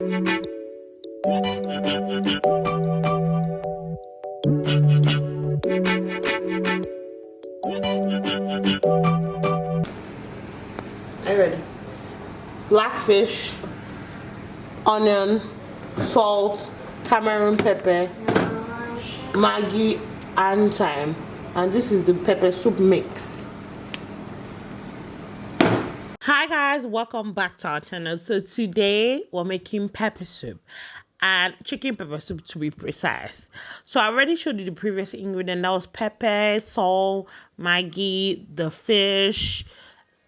Are you ready? Black fish, onion, salt, Cameroon pepper, Maggi, and thyme. And this is the pepper soup mix. Hi guys, welcome back to our channel. So today we're making pepper soup and chicken pepper soup to be precise. So I already showed you the previous ingredient. That was pepper, salt, Maggi, the fish,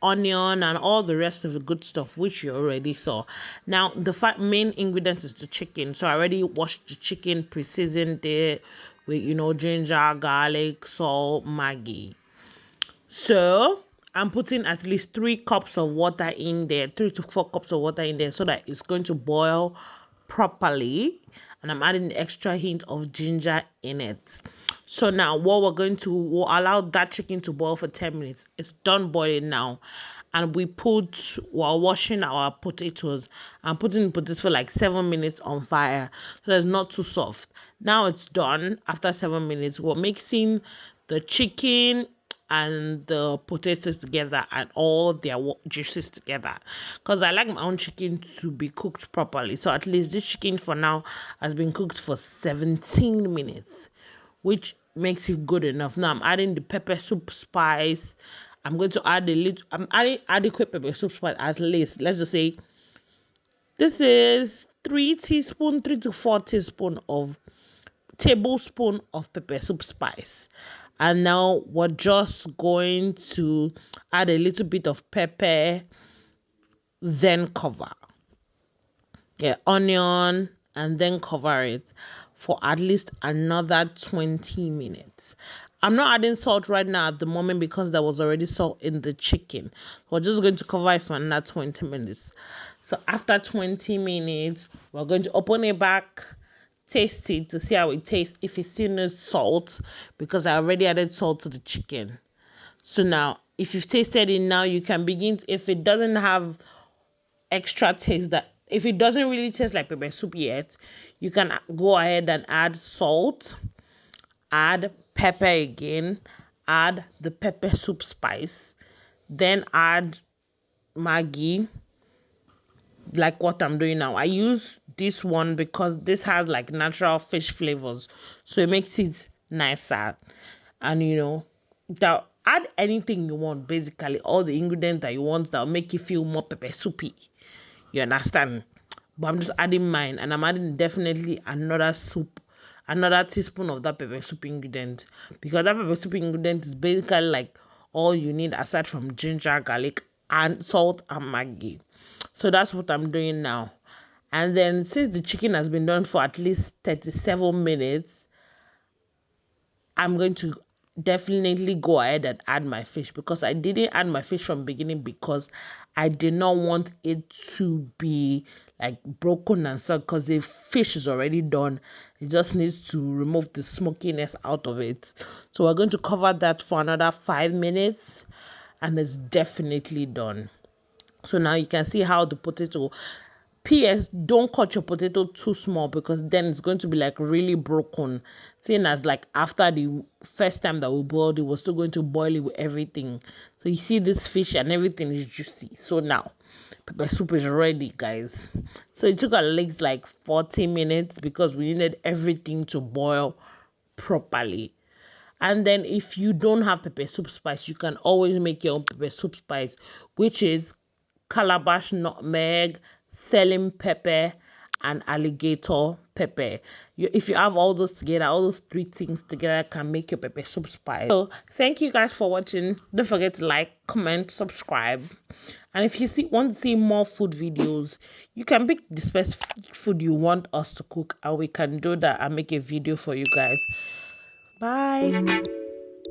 onion, and all the rest of the good stuff which you already saw. Now the main ingredient is the chicken. So I already washed the chicken, pre-seasoned it with ginger, garlic, salt, Maggi. So I'm putting at least 3 cups of water in there, 3 to 4 cups of water in there, so that it's going to boil properly. And I'm adding the extra hint of ginger in it. So now what we'll allow that chicken to boil for 10 minutes. It's done boiling now. And while washing our potatoes, I'm putting the potatoes for like 7 minutes on fire, so it's not too soft. Now it's done. After 7 minutes, we're mixing the chicken and the potatoes together and all their juices together, because I like my own chicken to be cooked properly. So at least this chicken for now has been cooked for 17 minutes, which makes it good enough. Now I'm adding the pepper soup spice. I'm going to add I'm adding adequate pepper soup spice. At least, let's just say this is 3 to 4 tablespoon of pepper soup spice. And now we're just going to add a little bit of pepper, then cover. Onion, and then cover it for at least another 20 minutes. I'm not adding salt right now at the moment because there was already salt in the chicken. We're just going to cover it for another 20 minutes. So after 20 minutes, we're going to open it back, taste it to see how it tastes, if it still needs salt, because I already added salt to the chicken. So now if you've tasted it, now you can begin if it doesn't have extra taste, if it doesn't really taste like pepper soup yet, you can go ahead and add salt, add pepper again, add the pepper soup spice, then add Maggi, like what I'm doing now. I use this one because this has like natural fish flavors, so it makes it nicer. And add anything you want, basically all the ingredients that you want that will make you feel more pepper soupy, you understand? But I'm just adding mine, and I'm adding definitely another teaspoon of that pepper soup ingredient, because that pepper soup ingredient is basically like all you need aside from ginger, garlic, and salt and Maggi. So that's what I'm doing now. And then since the chicken has been done for at least 37 minutes, I'm going to definitely go ahead and add my fish, because I didn't add my fish from the beginning because I did not want it to be like broken and so, because the fish is already done. It just needs to remove the smokiness out of it. So we're going to cover that for another 5 minutes, and it's definitely done. So now you can see how the potato, PS, don't cut your potato too small, because then it's going to be like really broken, seeing as like after the first time that we boiled it, we're still going to boil it with everything. So you see this fish and everything is juicy. So now pepper soup is ready, guys. So it took at least like 40 minutes because we needed everything to boil properly. And then if you don't have pepper soup spice, you can always make your own pepper soup spice, which is calabash nutmeg, selling pepper, and alligator pepper. If you have all those together, all those 3 things together can make your pepper soup spice. So thank you guys for watching. Don't forget to like, comment, subscribe. And if you want to see more food videos, you can pick the specific food you want us to cook, and we can do that and make a video for you guys. Bye.